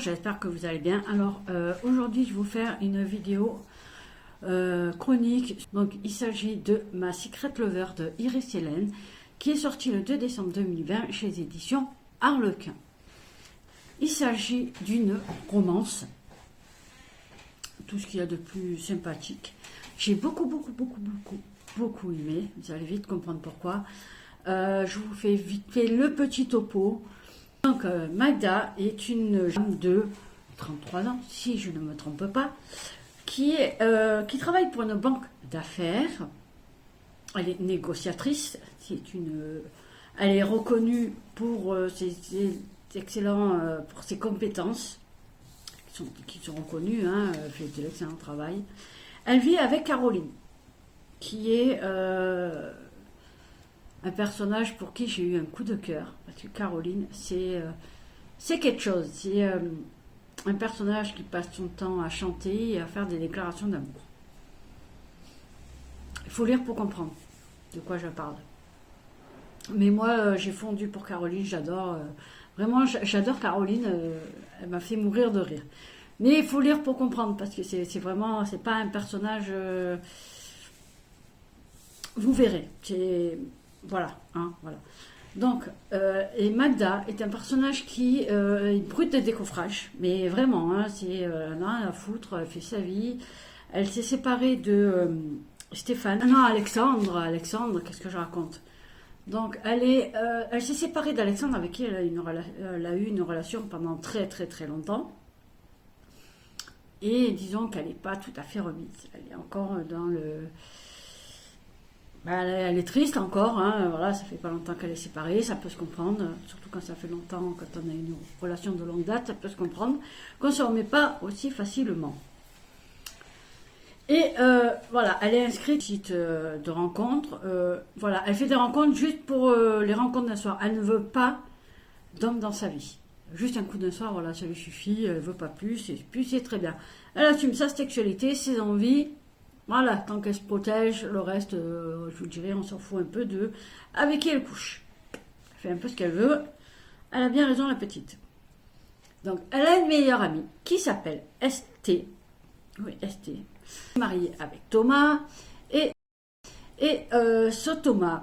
j'espère que vous allez bien. Alors aujourd'hui je vais vous faire une vidéo chronique. Donc il s'agit de ma Secret Lover de Iris Hélène qui est sortie le 2 décembre 2020 chez les éditions Harlequin. Il s'agit d'une romance, tout ce qu'il y a de plus sympathique. J'ai beaucoup aimé, vous allez vite comprendre pourquoi. Je vous fais vite fait le petit topo. Donc Magda est une femme de 33 ans, si je ne me trompe pas, qui travaille pour une banque d'affaires. Elle est négociatrice, elle est reconnue pour ses excellents, pour ses compétences, qui sont reconnues, elle fait de l'excellent travail. Elle vit avec Caroline, qui est un personnage pour qui j'ai eu un coup de cœur, parce que Caroline, c'est quelque chose. C'est un personnage qui passe son temps à chanter et à faire des déclarations d'amour. Il faut lire pour comprendre de quoi je parle. Mais moi, j'ai fondu pour Caroline, j'adore. Vraiment, j'adore Caroline, elle m'a fait mourir de rire. Mais il faut lire pour comprendre, parce que c'est vraiment, c'est pas un personnage... vous verrez, voilà, voilà. Donc, et Magda est un personnage qui est brut de décoffrage, mais vraiment, elle n'a rien à foutre, elle fait sa vie. Elle s'est séparée de Stéphane, non, Alexandre, qu'est-ce que je raconte? Donc, elle s'est séparée d'Alexandre, avec qui elle a eu une relation pendant très longtemps. Et disons qu'elle n'est pas tout à fait remise. Elle est encore dans le... elle est triste encore, voilà, ça fait pas longtemps qu'elle est séparée, ça peut se comprendre, surtout quand ça fait longtemps, quand on a une relation de longue date, ça peut se comprendre, qu'on ne se remet pas aussi facilement. Et voilà, elle est inscrite sur site de rencontres, voilà, elle fait des rencontres juste pour les rencontres d'un soir, elle ne veut pas d'homme dans sa vie. Juste un coup d'un soir, voilà, ça lui suffit, elle ne veut pas plus, et puis c'est très bien. Elle assume sa sexualité, ses envies, voilà, tant qu'elle se protège, le reste, je vous dirais, on s'en fout un peu de avec qui elle couche. Elle fait un peu ce qu'elle veut, elle a bien raison la petite. Donc, elle a une meilleure amie qui s'appelle ST, oui, ST, mariée avec Thomas, et ce Thomas,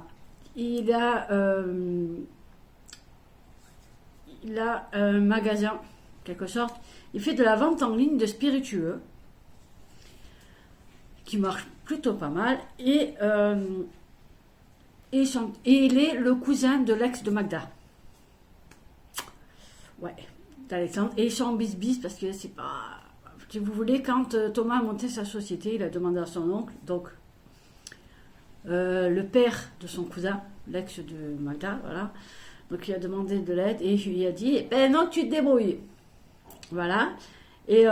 il a un magasin, en quelque sorte. Il fait de la vente en ligne de spiritueux, qui marche plutôt pas mal. Et il est le cousin de l'ex de Magda. Ouais, d'Alexandre. Et ils sont en bis parce que c'est pas... Si vous voulez, quand Thomas a monté sa société, il a demandé à son oncle, donc le père de son cousin, l'ex de Magda, voilà. Donc il a demandé de l'aide et il lui a dit ben non, tu te débrouilles. Voilà. Et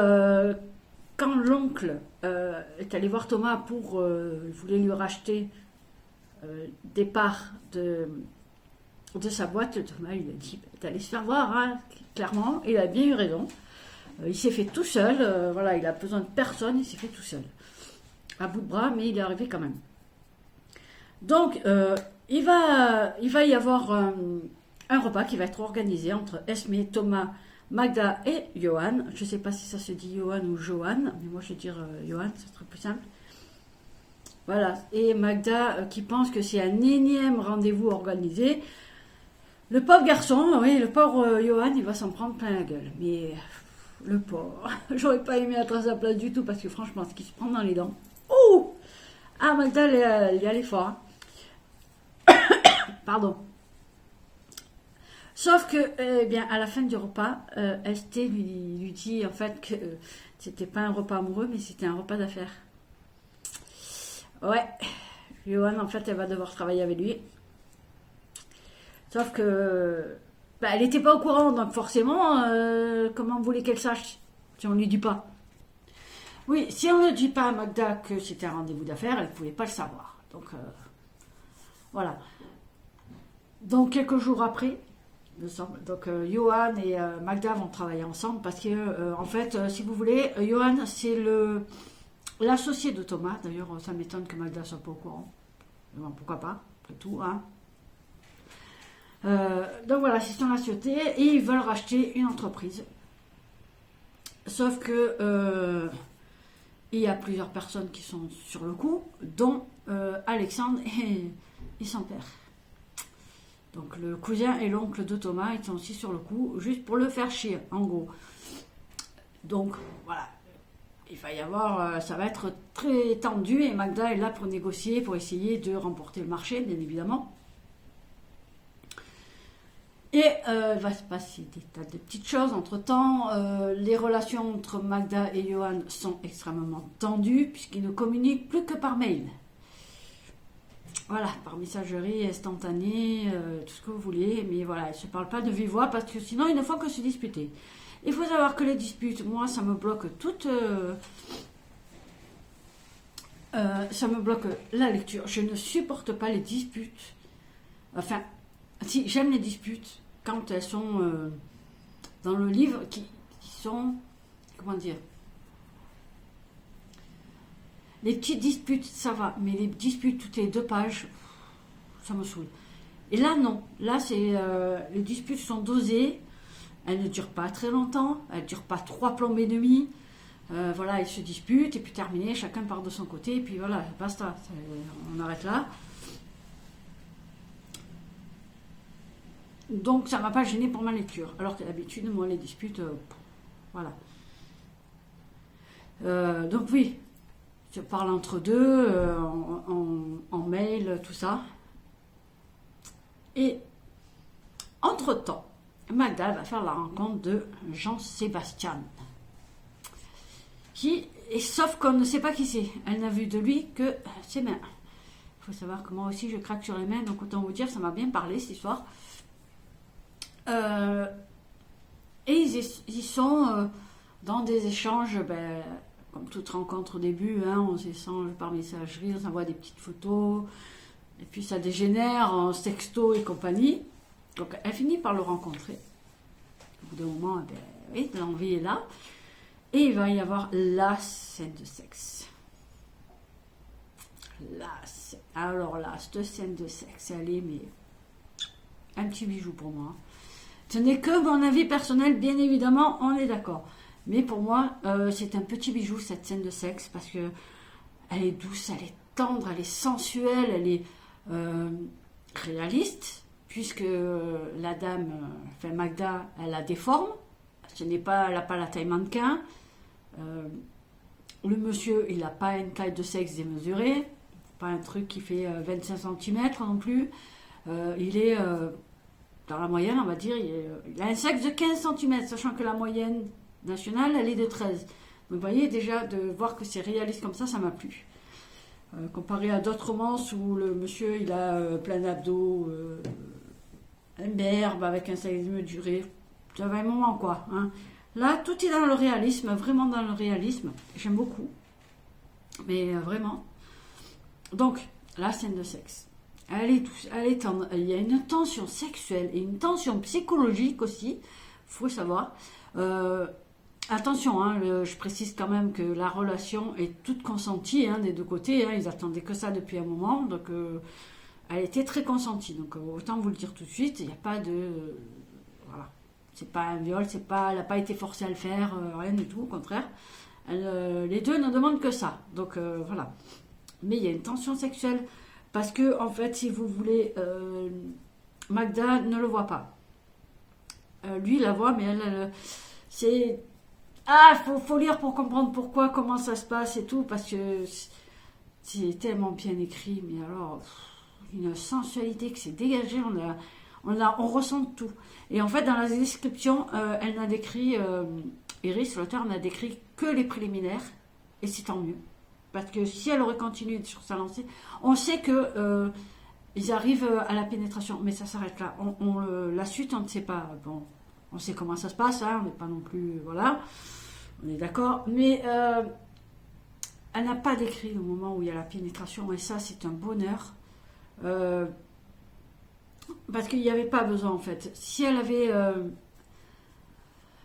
quand l'oncle est allé voir Thomas pour il voulait lui racheter des parts de sa boîte, Thomas il a dit t'es allé se faire voir, clairement, il a bien eu raison. Il s'est fait tout seul, voilà, il a besoin de personne, il s'est fait tout seul. À bout de bras, mais il est arrivé quand même. Donc il va y avoir un repas qui va être organisé entre Esmé, Thomas, Magda et Johan. Je ne sais pas si ça se dit Johan ou Johan, mais moi je vais dire Johan, c'est très plus simple. Voilà, et Magda qui pense que c'est un énième rendez-vous organisé. Le pauvre garçon, oui, le pauvre Johan, il va s'en prendre plein la gueule. Mais le pauvre, j'aurais pas aimé être à sa place du tout, parce que franchement, ce qui se prend dans les dents. Oh, Magda, elle y allait fort. Pardon. Sauf que, eh bien, à la fin du repas, ST lui dit en fait que c'était pas un repas amoureux, mais c'était un repas d'affaires. Ouais, Johan, en fait, elle va devoir travailler avec lui. Sauf que, elle n'était pas au courant, donc forcément, comment vous voulez qu'elle sache si on ne lui dit pas? Oui, si on ne dit pas à Magda que c'était un rendez-vous d'affaires, elle ne pouvait pas le savoir. Donc, voilà. Donc, quelques jours après, donc Johan et Magda vont travailler ensemble parce que en fait si vous voulez, Johan c'est l'associé de Thomas. D'ailleurs ça m'étonne que Magda soit pas au courant, mais bon, pourquoi pas, après tout, donc voilà, c'est son associé et ils veulent racheter une entreprise Sauf que il y a plusieurs personnes qui sont sur le coup, dont Alexandre et son père. Donc le cousin et l'oncle de Thomas, ils sont aussi sur le coup, juste pour le faire chier, en gros. Donc voilà, il va y avoir, ça va être très tendu et Magda est là pour négocier, pour essayer de remporter le marché, bien évidemment. Et il va se passer des tas de petites choses entre-temps. Les relations entre Magda et Johan sont extrêmement tendues puisqu'ils ne communiquent plus que par mail. Voilà, par messagerie instantanée, tout ce que vous voulez. Mais voilà, ils ne se parlent pas de vive voix parce que sinon ils ne font que se disputer. Il faut savoir que les disputes, moi, ça me bloque toute... ça me bloque la lecture. Je ne supporte pas les disputes. Enfin, si, j'aime les disputes quand elles sont dans le livre qui sont... Comment dire? Les petites disputes, ça va. Mais les disputes toutes les 2 pages, ça me saoule. Et là, non. Là, c'est les disputes sont dosées. Elles ne durent pas très longtemps. Elles ne durent pas 3 plombes et demi. Voilà, ils se disputent. Et puis terminé, chacun part de son côté. Et puis voilà, basta. On arrête là. Donc ça ne m'a pas gêné pour ma lecture. Alors que d'habitude, moi, les disputes, voilà. Donc oui, je parle entre deux, en mail, tout ça. Et entre-temps, Magda va faire la rencontre de Jean-Sébastien. Sauf qu'on ne sait pas qui c'est. Elle n'a vu de lui que ses mains. Il faut savoir que moi aussi je craque sur les mains, donc autant vous dire, ça m'a bien parlé cette histoire. Et ils sont dans des échanges, comme toute rencontre au début, on s'échange par messagerie, on s'envoie des petites photos, et puis ça dégénère en sexto et compagnie. Donc elle finit par le rencontrer. Au bout d'un moment, oui, l'envie est là. Et il va y avoir la scène de sexe. Alors là, cette scène de sexe, elle est mais un petit bijou pour moi. Ce n'est que mon avis personnel, bien évidemment, on est d'accord. Mais pour moi, c'est un petit bijou, cette scène de sexe, parce que elle est douce, elle est tendre, elle est sensuelle, elle est réaliste, puisque la dame, Magda, elle a des formes. Elle n'a pas la taille mannequin. Le monsieur, il n'a pas une taille de sexe démesurée, pas un truc qui fait 25 cm non plus. Il est dans la moyenne, on va dire, il a un sexe de 15 cm, sachant que la moyenne nationale, elle est de 13. Donc vous voyez, déjà, de voir que c'est réaliste comme ça m'a plu. Comparé à d'autres romances où le monsieur, il a plein d'abdos, un berbe avec un sexe démesuré, ça va un moment, quoi. Là, tout est dans le réalisme, vraiment dans le réalisme. J'aime beaucoup. Mais vraiment. Donc, la scène de sexe. Elle est tendre. Il y a une tension sexuelle et une tension psychologique aussi. Il faut savoir. Attention, je précise quand même que la relation est toute consentie des 2 côtés. Ils attendaient que ça depuis un moment. Donc, elle était très consentie. Donc, autant vous le dire tout de suite. Il n'y a pas de... voilà. C'est pas un viol, elle n'a pas été forcée à le faire, rien du tout, au contraire. Les 2 ne demandent que ça. Donc voilà. Mais il y a une tension sexuelle. Parce que, en fait, si vous voulez, Magda ne le voit pas. Lui, il la voit, mais elle c'est... faut lire pour comprendre pourquoi, comment ça se passe et tout, parce que c'est tellement bien écrit, mais alors, une sensualité que c'est dégagé, on ressent tout. Et en fait, dans la description, elle n'a décrit, Iris, l'auteur, n'a décrit que les préliminaires, et c'est tant mieux. Parce que si elle aurait continué sur sa lancée, on sait que ils arrivent à la pénétration, mais ça s'arrête là. La suite, on ne sait pas. Bon, on sait comment ça se passe, on n'est pas non plus, voilà, on est d'accord. Mais elle n'a pas décrit le moment où il y a la pénétration, et ça, c'est un bonheur. Parce qu'il n'y avait pas besoin en fait.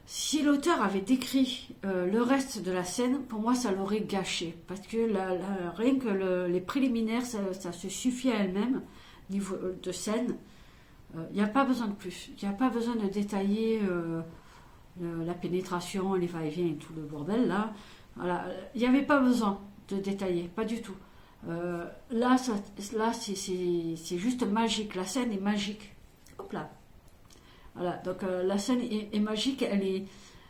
Si l'auteur avait décrit le reste de la scène, pour moi ça l'aurait gâché. Parce que rien que les préliminaires, ça se suffit à elle-même, niveau de scène. Il n'y a pas besoin de plus. Il n'y a pas besoin de détailler la pénétration, les va-et-vient et tout le bordel là. Voilà, il n'y avait pas besoin de détailler, pas du tout. Là, c'est juste magique, la scène est magique. Hop là. Voilà, donc la scène est magique, elle est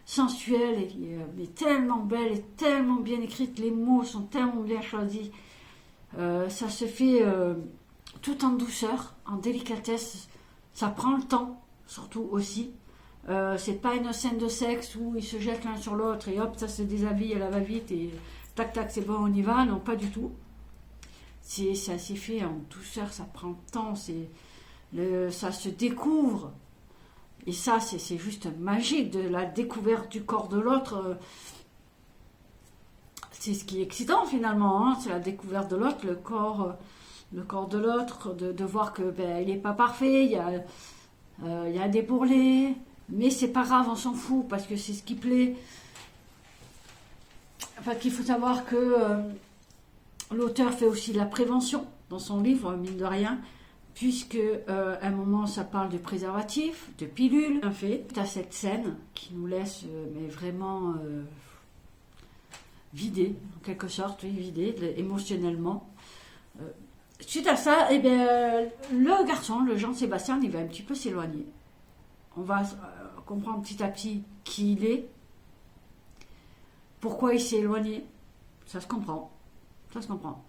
sensuelle, mais tellement belle et tellement bien écrite, les mots sont tellement bien choisis. Ça se fait tout en douceur, en délicatesse, ça prend le temps, surtout aussi. C'est pas une scène de sexe où ils se jettent l'un sur l'autre et hop, ça se déshabille, elle va vite et tac tac, c'est bon, on y va. Non, pas du tout. Ça s'est fait en douceur, ça prend le temps, ça se découvre. Et ça, c'est juste magique, de la découverte du corps de l'autre. C'est ce qui est excitant finalement, hein, c'est la découverte de l'autre, le corps de l'autre, de voir que il n'est pas parfait, il y a des bourrelets, mais c'est pas grave, on s'en fout, parce que c'est ce qui plaît. Enfin, qu'il faut savoir que l'auteur fait aussi de la prévention dans son livre, mine de rien, puisque à un moment ça parle de préservatifs, de pilules. En fait, tu as cette scène qui nous laisse mais vraiment vidés, en quelque sorte, oui, vidés émotionnellement. Suite à ça, eh bien, le garçon, le Jean-Sébastien, il va un petit peu s'éloigner. On va comprendre petit à petit qui il est, pourquoi il s'est éloigné. Ça se comprend. Ça se comprend.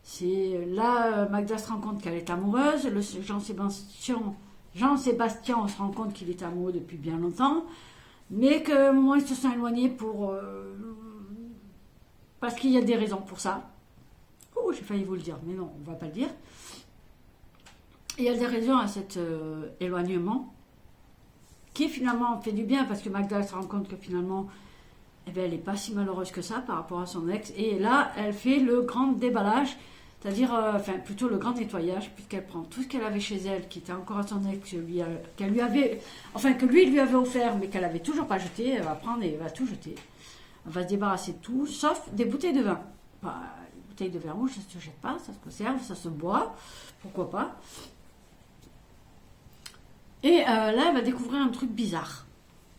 C'est là, Magda se rend compte qu'elle est amoureuse. Jean-Sébastien, on se rend compte qu'il est amoureux depuis bien longtemps, mais qu'à un moment, ils se sont éloignés parce qu'il y a des raisons pour ça. Oh, j'ai failli vous le dire, mais non, on ne va pas le dire. Il y a des raisons à cet éloignement qui finalement fait du bien parce que Magda se rend compte que finalement, elle n'est pas si malheureuse que ça par rapport à son ex. Et là, elle fait le grand déballage, c'est-à-dire, plutôt le grand nettoyage, puisqu'elle prend tout ce qu'elle avait chez elle, qui était encore à son ex, que lui il lui avait offert, mais qu'elle avait toujours pas jeté. Elle va prendre et elle va tout jeter. Elle va se débarrasser de tout, sauf des bouteilles de vin. Les bouteilles de vin rouge, ça se jette pas, ça se conserve, ça se boit, pourquoi pas. Et là, elle va découvrir un truc bizarre.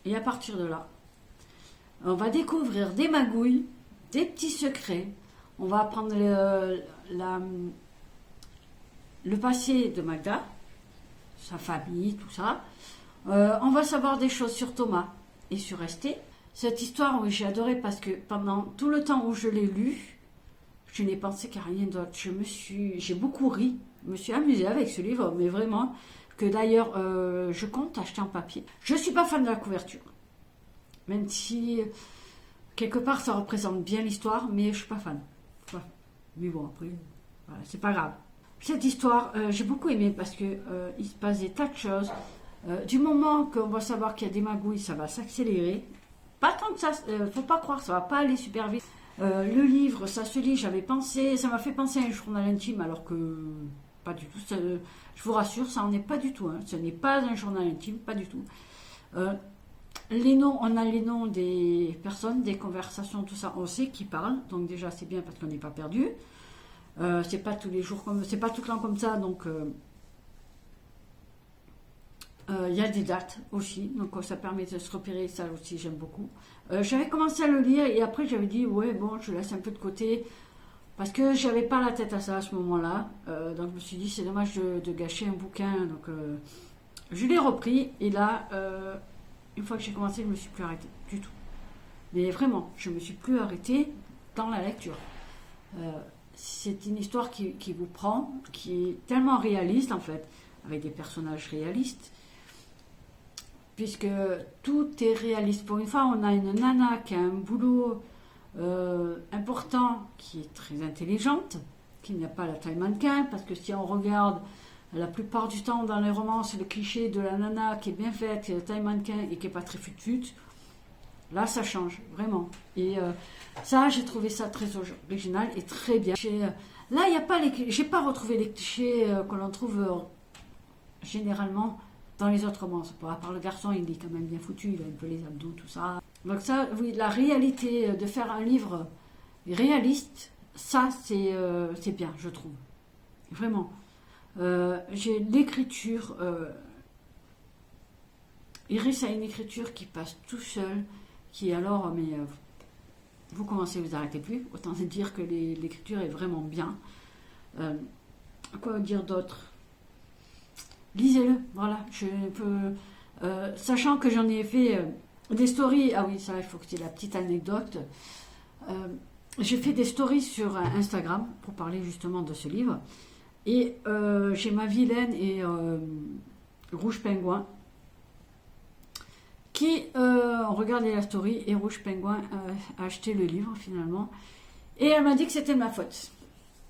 Et à partir de là, on va découvrir des magouilles, des petits secrets. On va apprendre le passé de Magda, sa famille, tout ça. On va savoir des choses sur Thomas et sur Esté. Cette histoire, oui, j'ai adoré parce que pendant tout le temps où je l'ai lu, je n'ai pensé qu'à rien d'autre. J'ai beaucoup ri, je me suis amusée avec ce livre, mais vraiment, que d'ailleurs, je compte acheter en papier. Je ne suis pas fan de la couverture. Même si, quelque part, ça représente bien l'histoire, mais je ne suis pas fan. Mais bon, après, voilà, c'est pas grave. Cette histoire, j'ai beaucoup aimé parce que il se passe des tas de choses. Du moment qu'on va savoir qu'il y a des magouilles, ça va s'accélérer. Pas tant que ça, faut pas croire, ça va pas aller super vite. Le livre, ça se lit, ça m'a fait penser à un journal intime, alors que pas du tout. Je vous rassure, ça n'en est pas du tout. Hein. Ce n'est pas un journal intime, pas du tout. Les noms, on a les noms des personnes, des conversations, tout ça, on sait qui parle, donc déjà c'est bien parce qu'on n'est pas perdu. C'est pas tous les jours c'est pas tout le temps comme ça, donc il y a des dates aussi, donc ça permet de se repérer, ça aussi j'aime beaucoup. J'avais commencé à le lire et après j'avais dit ouais bon je laisse un peu de côté parce que j'avais pas la tête à ça à ce moment-là, donc je me suis dit c'est dommage de gâcher un bouquin, donc je l'ai repris et là une fois que j'ai commencé, je ne me suis plus arrêtée du tout. Mais vraiment, je ne me suis plus arrêtée dans la lecture. C'est une histoire qui vous prend, qui est tellement réaliste en fait, avec des personnages réalistes, puisque tout est réaliste. Pour une fois, on a une nana qui a un boulot important, qui est très intelligente, qui n'a pas la taille mannequin, parce que si on regarde la plupart du temps dans les romans, c'est le cliché de la nana qui est bien faite, qui a la taille mannequin et qui n'est pas très fut-fut. Là, ça change, vraiment. Et ça, j'ai trouvé ça très original et très bien. Là, il n'y a pas j'ai pas retrouvé les clichés que l'on trouve généralement dans les autres romans. À part le garçon, il est quand même bien foutu, il a un peu les abdos, tout ça. Donc ça, oui, la réalité de faire un livre réaliste, ça, c'est bien, je trouve. Vraiment. J'ai l'écriture Iris a une écriture qui passe tout seul, qui alors, mais vous commencez, vous arrêtez plus. Autant dire que l'écriture est vraiment bien. Quoi dire d'autre? Lisez-le, voilà. Je peux, sachant que j'en ai fait des stories. Ah oui, ça, il faut que c'est la petite anecdote. J'ai fait des stories sur Instagram pour parler justement de ce livre. Et j'ai ma vilaine et Rouge Pingouin qui ont regardé la story, et Rouge Pingouin a acheté le livre finalement. Et elle m'a dit que c'était de ma faute.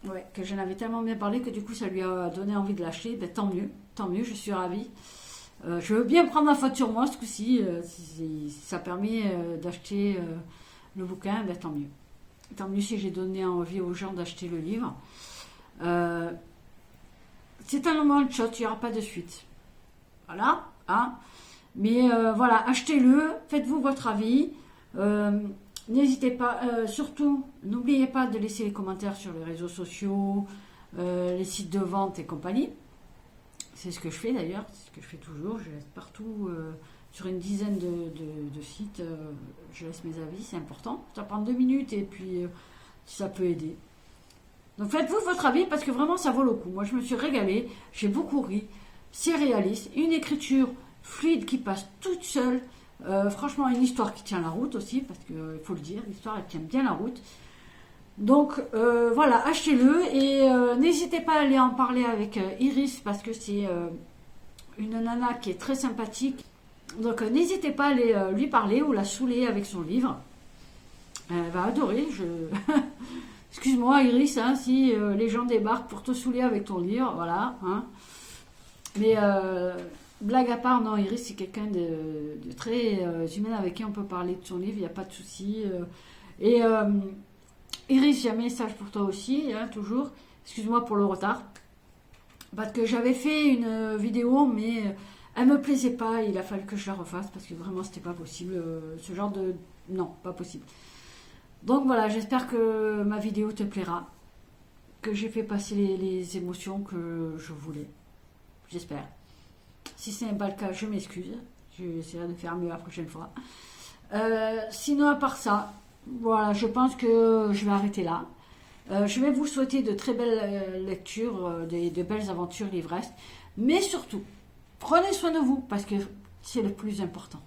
Ouais, que j'en avais tellement bien parlé que du coup ça lui a donné envie de l'acheter. Ben, tant mieux, je suis ravie. Je veux bien prendre ma faute sur moi ce coup-ci. Si ça permet d'acheter le bouquin, ben, tant mieux. Tant mieux si j'ai donné envie aux gens d'acheter le livre. C'est un one shot, il n'y aura pas de suite. Voilà, hein. Mais voilà, achetez-le, faites-vous votre avis. N'hésitez pas, surtout, n'oubliez pas de laisser les commentaires sur les réseaux sociaux, les sites de vente et compagnie. C'est ce que je fais d'ailleurs, c'est ce que je fais toujours. Je laisse partout, sur une dizaine de sites, je laisse mes avis, c'est important. Ça prend 2 minutes et puis ça peut aider. Donc faites-vous votre avis parce que vraiment ça vaut le coup. Moi je me suis régalée, j'ai beaucoup ri, c'est réaliste, une écriture fluide qui passe toute seule. Franchement, une histoire qui tient la route aussi, parce qu'il faut le dire, l'histoire elle tient bien la route. Donc voilà, achetez-le et n'hésitez pas à aller en parler avec Iris parce que c'est une nana qui est très sympathique. Donc n'hésitez pas à aller lui parler ou la saouler avec son livre. Elle va adorer. Excuse-moi Iris, hein, si les gens débarquent pour te saouler avec ton livre, voilà. Hein. Mais blague à part, non, Iris c'est quelqu'un de très humain avec qui on peut parler de son livre, il n'y a pas de souci. Et Iris, j'ai un message pour toi aussi, hein, toujours. Excuse-moi pour le retard. Parce que j'avais fait une vidéo, mais elle me plaisait pas. Il a fallu que je la refasse parce que vraiment, c'était pas possible. Ce genre de... Non, pas possible. Donc voilà, j'espère que ma vidéo te plaira. Que j'ai fait passer les émotions que je voulais. J'espère. Si ce n'est pas le cas, je m'excuse. J'essaierai de faire mieux la prochaine fois. Sinon, à part ça, voilà, je pense que je vais arrêter là. Je vais vous souhaiter de très belles lectures, de belles aventures livresques. Mais surtout, prenez soin de vous parce que c'est le plus important.